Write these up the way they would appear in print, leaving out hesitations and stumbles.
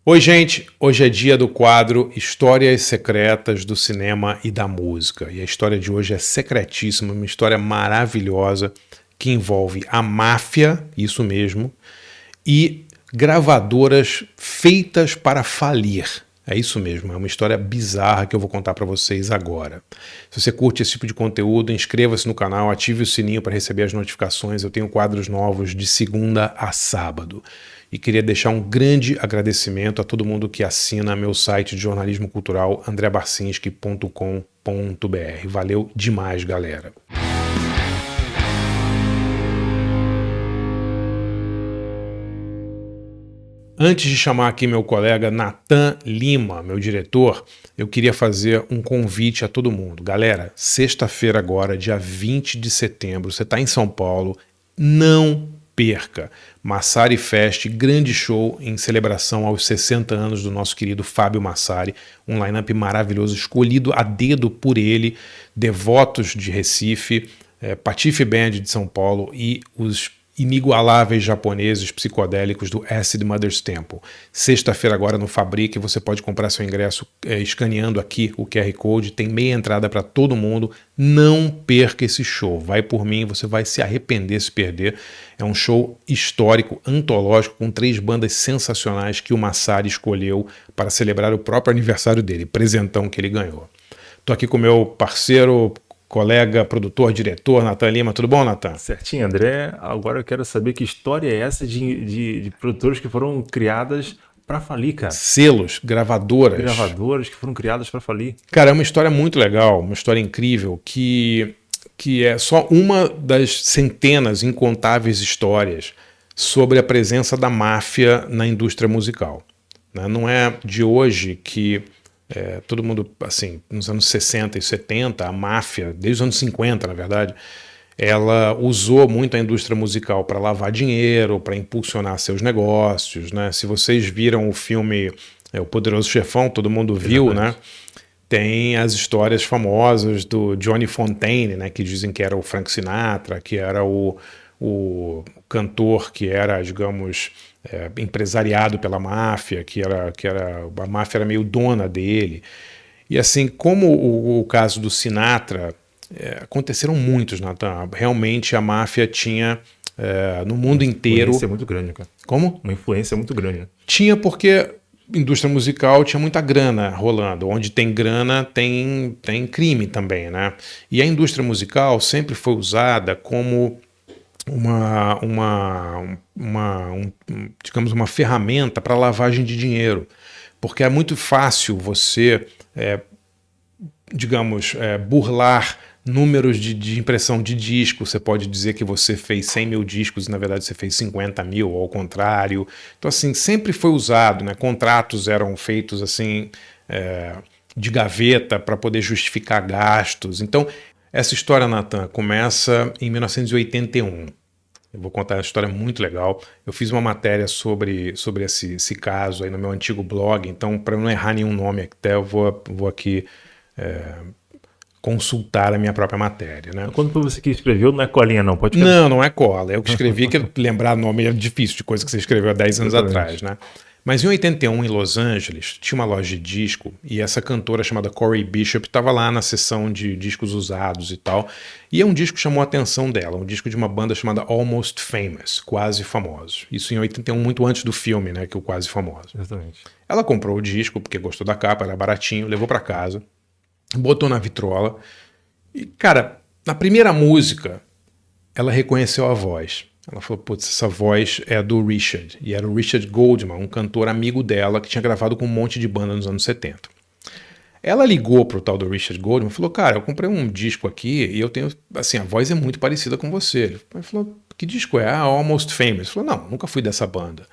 Oi, gente! Hoje é dia do quadro Histórias Secretas do Cinema e da Música. E a história de hoje é secretíssima, uma história maravilhosa que envolve a máfia, isso mesmo, e gravadoras feitas para falir. É isso mesmo, é uma história bizarra que eu vou contar para vocês agora. Se você curte esse tipo de conteúdo, inscreva-se no canal, ative o sininho para receber as notificações. Eu tenho quadros novos de segunda a sábado. E queria deixar um grande agradecimento a todo mundo que assina meu site de jornalismo cultural, andreabarcinski.com.br. Valeu demais, galera! Antes de chamar aqui meu colega Natan Lima, meu diretor, eu queria fazer um convite a todo mundo. Galera, sexta-feira agora, dia 20 de setembro, você está em São Paulo, não perca! Massari Fest, grande show em celebração aos 60 anos do nosso querido Fábio Massari, um line-up maravilhoso, escolhido a dedo por ele, Devotos de Recife, Patife Band de São Paulo e os inigualáveis japoneses psicodélicos do Acid Mother's Temple. Sexta-feira agora no Fabric, você pode comprar seu ingresso escaneando aqui o QR Code, tem meia entrada para todo mundo. Não perca esse show, vai por mim, você vai se arrepender se perder. É um show histórico, antológico, com 3 bandas sensacionais que o Massari escolheu para celebrar o próprio aniversário dele, presentão que ele ganhou. Estou aqui com meu parceiro, colega, produtor, diretor, Natan Lima. Tudo bom, Natan? Certinho, André. Agora eu quero saber que história é essa de produtores que foram criadas para falir, cara. Selos, gravadoras. Gravadoras que foram criadas para falir. Cara, é uma história muito legal, uma história incrível, que é só uma das centenas incontáveis histórias sobre a presença da máfia na indústria musical. Não é de hoje que todo mundo, assim, nos anos 60 e 70, a máfia, desde os anos 50, na verdade, ela usou muito a indústria musical para lavar dinheiro, para impulsionar seus negócios, né? Se vocês viram o filme O Poderoso Chefão, todo mundo viu, né? Tem as histórias famosas do Johnny Fontane, né? Que dizem que era o Frank Sinatra, que era o cantor que era, digamos, empresariado pela máfia, a máfia era meio dona dele. E assim, como o caso do Sinatra, aconteceram muitos, Nathan. Realmente a máfia tinha no mundo inteiro... Uma influência muito grande, cara. Como? Uma influência muito grande, né? Tinha, porque indústria musical tinha muita grana rolando. Onde tem grana, tem crime também, né? E a indústria musical sempre foi usada como digamos, uma ferramenta para lavagem de dinheiro, porque é muito fácil você, burlar números de impressão de disco. Você pode dizer que você fez 100 mil discos e na verdade você fez 50 mil, ou ao contrário. Então assim, sempre foi usado, né? Contratos eram feitos assim, de gaveta para poder justificar gastos. Então essa história, Natan, começa em 1981. Eu vou contar uma história muito legal. Eu fiz uma matéria sobre esse caso aí no meu antigo blog, então, para não errar nenhum nome, até eu vou aqui consultar a minha própria matéria, né? Quando foi você que escreveu, não é colinha não, pode ficar... Não é cola. Eu que escrevi, que lembrar nome é difícil, de coisa que você escreveu há 10 anos atrás, né? Mas em 81, em Los Angeles, tinha uma loja de disco e essa cantora chamada Corey Bishop estava lá na seção de discos usados e tal. E um disco chamou a atenção dela, um disco de uma banda chamada Almost Famous, Quase Famosos. Isso em 81, muito antes do filme, né, que o Quase Famosos. Exatamente. Ela comprou o disco porque gostou da capa, era baratinho, levou para casa, botou na vitrola e, cara, na primeira música, ela reconheceu a voz. Ela falou, putz, essa voz é do Richard. E era o Richard Goldman, um cantor amigo dela que tinha gravado com um monte de banda nos anos 70. Ela ligou pro tal do Richard Goldman e falou, cara, eu comprei um disco aqui e eu tenho, assim, a voz é muito parecida com você. Ele falou, que disco é? Ah, Almost Famous. Ele falou, não, nunca fui dessa banda.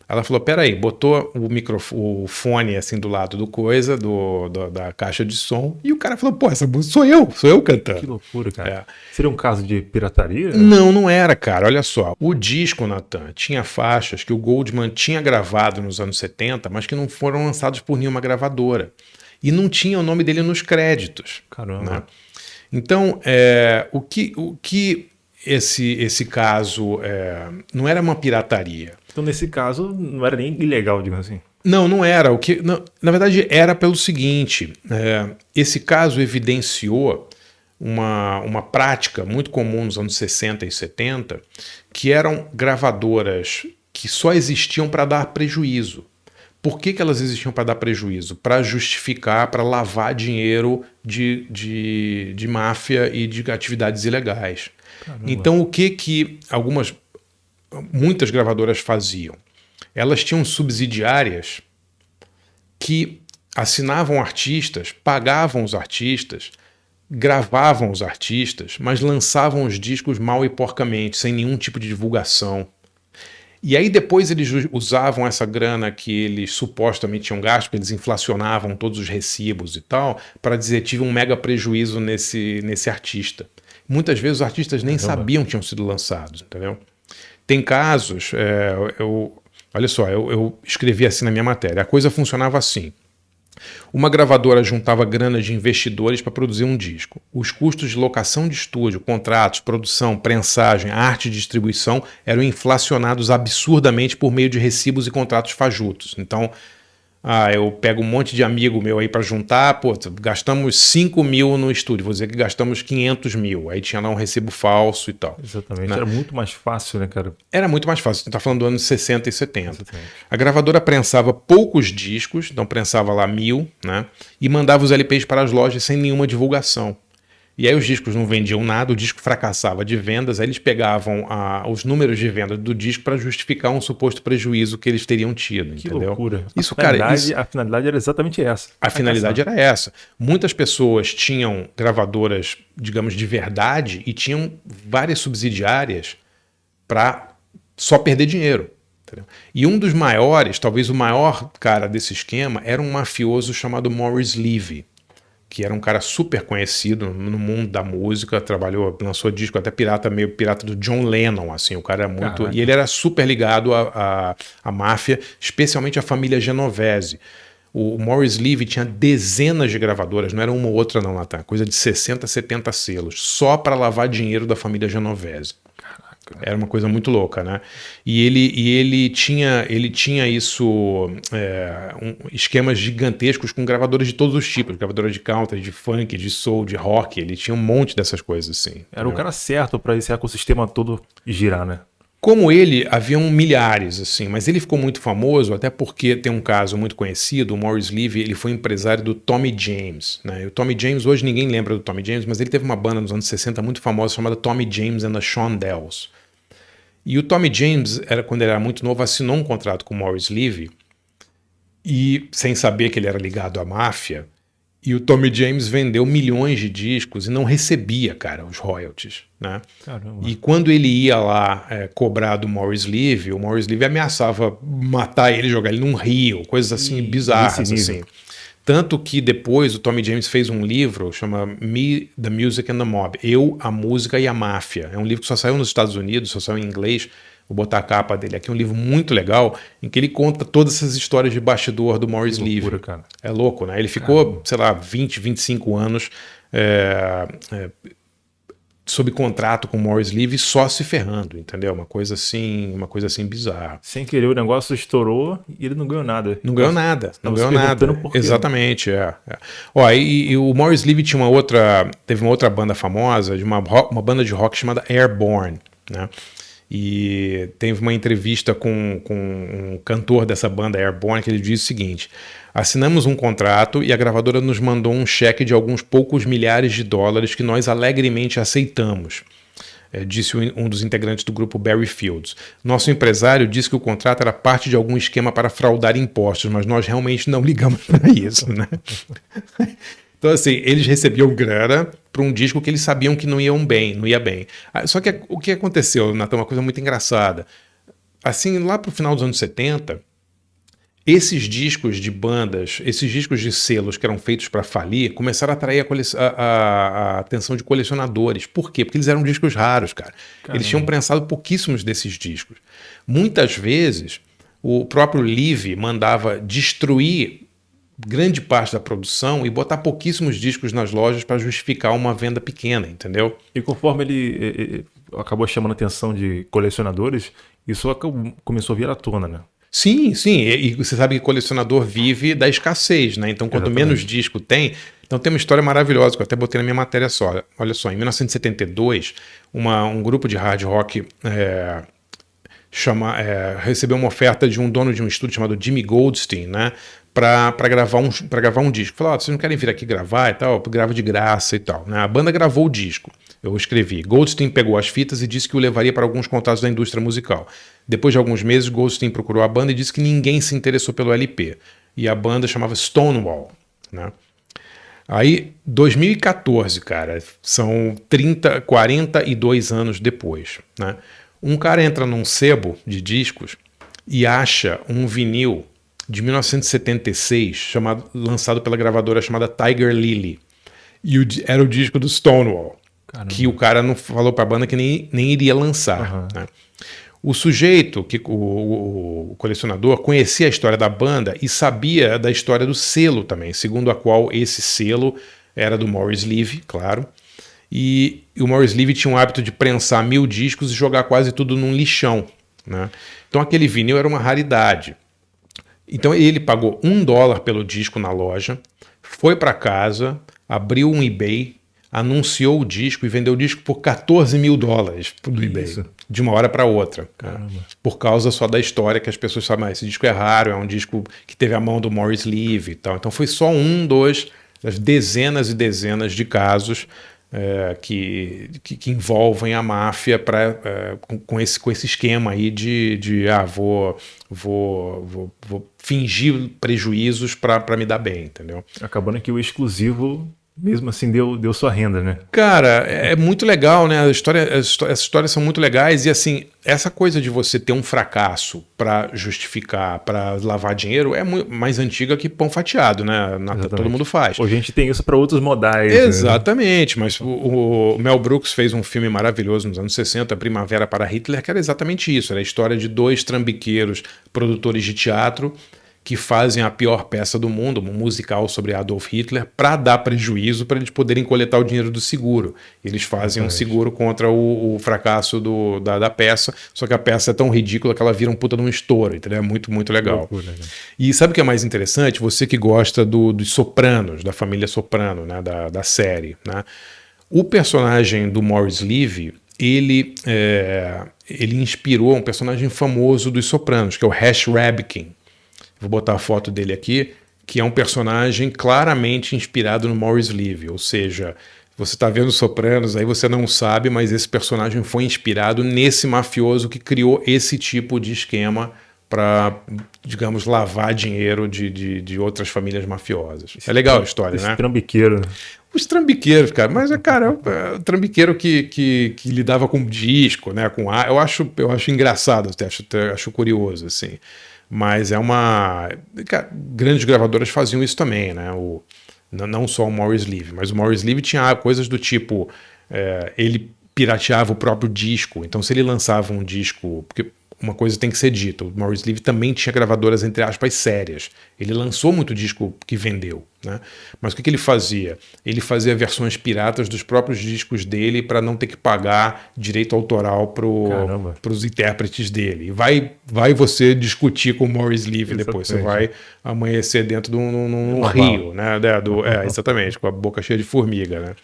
Ela falou, peraí, botou o fone assim do lado do coisa, da caixa de som, e o cara falou, pô, essa música sou eu cantando. Que loucura, cara. Seria um caso de pirataria? Não era, cara, olha só. O disco, Natan, tinha faixas que o Goldman tinha gravado nos anos 70, mas que não foram lançados por nenhuma gravadora. E não tinha o nome dele nos créditos. Caramba. Né? Então, o que esse caso não era uma pirataria. Então, nesse caso, não era nem ilegal, digamos assim. Não era. Na verdade, era pelo seguinte: esse caso evidenciou uma prática muito comum nos anos 60 e 70, que eram gravadoras que só existiam para dar prejuízo. Por que elas existiam para dar prejuízo? Para justificar, para lavar dinheiro de máfia e de atividades ilegais. Caramba. Então, o que muitas gravadoras faziam? Elas tinham subsidiárias que assinavam artistas, pagavam os artistas, gravavam os artistas, mas lançavam os discos mal e porcamente, sem nenhum tipo de divulgação. E aí depois eles usavam essa grana que eles supostamente tinham gasto, porque eles inflacionavam todos os recibos e tal, para dizer tive um mega prejuízo nesse artista. Muitas vezes os artistas nem sabiam que tinham sido lançados, entendeu? Tem casos, olha só, eu escrevi assim na minha matéria, a coisa funcionava assim. Uma gravadora juntava grana de investidores para produzir um disco. Os custos de locação de estúdio, contratos, produção, prensagem, arte e distribuição eram inflacionados absurdamente por meio de recibos e contratos fajutos. Então, eu pego um monte de amigo meu aí para juntar, gastamos 5 mil no estúdio, vou dizer que gastamos 500 mil. Aí tinha lá um recibo falso e tal. Exatamente, né? Era muito mais fácil, né, cara? Era muito mais fácil, você tá falando dos anos 60 e 70. Exatamente. A gravadora prensava poucos discos, então prensava lá 1000, né? E mandava os LPs para as lojas sem nenhuma divulgação. E aí os discos não vendiam nada, o disco fracassava de vendas, aí eles pegavam os números de venda do disco para justificar um suposto prejuízo que eles teriam tido, que entendeu? Loucura. A finalidade era exatamente essa. A finalidade era essa. Muitas pessoas tinham gravadoras, digamos, de verdade e tinham várias subsidiárias para só perder dinheiro. Entendeu? E um dos maiores, talvez o maior cara desse esquema, era um mafioso chamado Maurice Levy, que era um cara super conhecido no mundo da música, lançou disco até meio pirata do John Lennon, assim, o cara é muito... Caraca. E ele era super ligado à máfia, especialmente à família Genovese. O Maurice Levy tinha dezenas de gravadoras, não era uma ou outra não, Natan, coisa de 60, 70 selos, só para lavar dinheiro da família Genovese. Era uma coisa muito louca, né? E ele tinha isso, esquemas gigantescos com gravadoras de todos os tipos, gravadoras de country, de funk, de soul, de rock. Ele tinha um monte dessas coisas assim. Era o cara certo para esse ecossistema todo girar, né? Como ele, haviam milhares, assim, mas ele ficou muito famoso, até porque tem um caso muito conhecido, o Maurice Levy, ele foi empresário do Tommy James, né? E o Tommy James, hoje ninguém lembra do Tommy James, mas ele teve uma banda nos anos 60 muito famosa chamada Tommy James and the Shondells. E o Tommy James, quando ele era muito novo, assinou um contrato com o Maurice Levy, e sem saber que ele era ligado à máfia, e o Tommy James vendeu milhões de discos e não recebia, cara, os royalties, né? Caramba. E quando ele ia lá cobrar do Maurice Levy, o Maurice Levy ameaçava matar ele, jogar ele num rio, coisas assim bizarras, assim. Tanto que depois o Tommy James fez um livro, chama Me, the Music and the Mob, Eu, a Música e a Máfia. É um livro que só saiu nos Estados Unidos, só saiu em inglês. Vou botar a capa dele aqui, é um livro muito legal, em que ele conta todas essas histórias de bastidor do Maurice Levy. Cara. É louco, né? Ele ficou, sei lá, 20, 25 anos sob contrato com o Maurice Levy só se ferrando, entendeu? Uma coisa assim bizarra. Sem querer, o negócio estourou e ele não ganhou nada. Não ganhou nada. Exatamente, Ó, e o Maurice Levy teve uma outra banda famosa, de uma banda de rock chamada Airborne, né? E teve uma entrevista com um cantor dessa banda, Airborne, que ele diz o seguinte: assinamos um contrato e a gravadora nos mandou um cheque de alguns poucos milhares de dólares que nós alegremente aceitamos, disse um dos integrantes do grupo Barry Fields. Nosso empresário disse que o contrato era parte de algum esquema para fraudar impostos, mas nós realmente não ligamos para isso, né? Então, assim, eles recebiam grana para um disco que eles sabiam que não ia bem. Só que o que aconteceu, Natan, uma coisa muito engraçada. Assim, lá para o final dos anos 70, esses discos de bandas, esses discos de selos que eram feitos para falir, começaram a atrair a atenção de colecionadores. Por quê? Porque eles eram discos raros, cara. Caramba. Eles tinham prensado pouquíssimos desses discos. Muitas vezes, o próprio Levy mandava destruir grande parte da produção e botar pouquíssimos discos nas lojas para justificar uma venda pequena, entendeu? E conforme ele acabou chamando a atenção de colecionadores, isso começou a vir à tona, né? Sim, sim. E você sabe que colecionador vive da escassez, né? Então, quanto Exatamente. menos disco tem. Então, tem uma história maravilhosa que eu até botei na minha matéria só. Olha só, em 1972, um grupo de hard rock recebeu uma oferta de um dono de um estúdio chamado Jimmy Goldstein, né? Para gravar um disco. Falou: vocês não querem vir aqui gravar e tal? Eu gravo de graça e tal. Né? A banda gravou o disco. Eu escrevi. Goldstein pegou as fitas e disse que o levaria para alguns contatos da indústria musical. Depois de alguns meses, Goldstein procurou a banda e disse que ninguém se interessou pelo LP. E a banda chamava Stonewall. Né? Aí, 2014, cara, são 42 anos depois. Né? Um cara entra num sebo de discos e acha um vinil de 1976, lançado pela gravadora chamada Tiger Lily. E era o disco do Stonewall. Caramba. Que o cara não falou pra banda que nem iria lançar. Né? O sujeito, o colecionador, conhecia a história da banda e sabia da história do selo também, segundo a qual esse selo era do Maurice Levy, claro. E o Maurice Levy tinha um hábito de prensar 1000 discos e jogar quase tudo num lixão. Né? Então aquele vinil era uma raridade. Então ele pagou $1 pelo disco na loja, foi para casa, abriu um eBay, anunciou o disco e vendeu o disco por $14 mil do eBay. Isso. De uma hora para outra. Caramba. Por causa só da história que as pessoas sabem, esse disco é raro, é um disco que teve a mão do Maurice Levy e tal. Então foi só das dezenas e dezenas de casos que envolvem a máfia com esse esquema aí vou fingir prejuízos para me dar bem, entendeu? Acabando que o exclusivo, mesmo assim, deu sua renda, né? Cara, é muito legal, né? Essas histórias são muito legais e, assim, essa coisa de você ter um fracasso para justificar, para lavar dinheiro, é mais antiga que pão fatiado, né? Todo mundo faz. Hoje a gente tem isso para outros modais. Exatamente, né? Mas o Mel Brooks fez um filme maravilhoso nos anos 60, Primavera para Hitler, que era exatamente isso. Era a história de 2 trambiqueiros produtores de teatro que fazem a pior peça do mundo, um musical sobre Adolf Hitler, para dar prejuízo para eles poderem coletar o dinheiro do seguro. Eles fazem um seguro contra o fracasso da peça, só que a peça é tão ridícula que ela vira um puta de um estouro, entendeu? É muito, muito legal. Loucura, né? E sabe o que é mais interessante? Você que gosta dos Sopranos, da família Soprano, né? da série. Né? O personagem do Maurice Levy, ele inspirou um personagem famoso dos Sopranos, que é o Hash Rabkin. Vou botar a foto dele aqui, que é um personagem claramente inspirado no Maurice Levy, ou seja, você está vendo Sopranos, aí você não sabe, mas esse personagem foi inspirado nesse mafioso que criou esse tipo de esquema para, digamos, lavar dinheiro de outras famílias mafiosas. É legal a história, né? Trambiqueiro. Os trambiqueiros, cara, mas cara, o trambiqueiro que lidava com disco, né, com ar, eu acho engraçado, acho curioso, assim. Mas grandes gravadoras faziam isso também, né? Não só o Maurice Levy, mas o Maurice Levy tinha coisas do tipo, ele pirateava o próprio disco, então se ele lançava um disco, porque uma coisa tem que ser dita, o Maurice Levy também tinha gravadoras, entre aspas, sérias. Ele lançou muito disco que vendeu, né? Mas o que ele fazia? Ele fazia versões piratas dos próprios discos dele para não ter que pagar direito autoral para os intérpretes dele. E vai você discutir com o Maurice Levy depois. Você vai amanhecer dentro de um rio, né? Exatamente, com a boca cheia de formiga, né?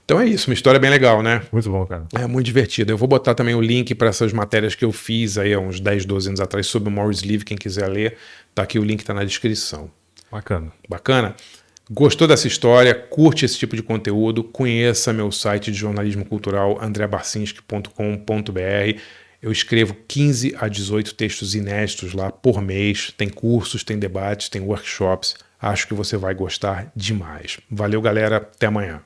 Então é isso, uma história bem legal, né? Muito bom, cara. É muito divertido. Eu vou botar também o link para essas matérias que eu fiz aí há uns 10, 12 anos atrás sobre o Maurice Levy, quem quiser ler, tá aqui, o link tá na descrição. Bacana? Gostou dessa história? Curte esse tipo de conteúdo? Conheça meu site de jornalismo cultural, andreabarcinski.com.br. Eu escrevo 15 a 18 textos inéditos lá por mês. Tem cursos, tem debates, tem workshops. Acho que você vai gostar demais. Valeu, galera. Até amanhã.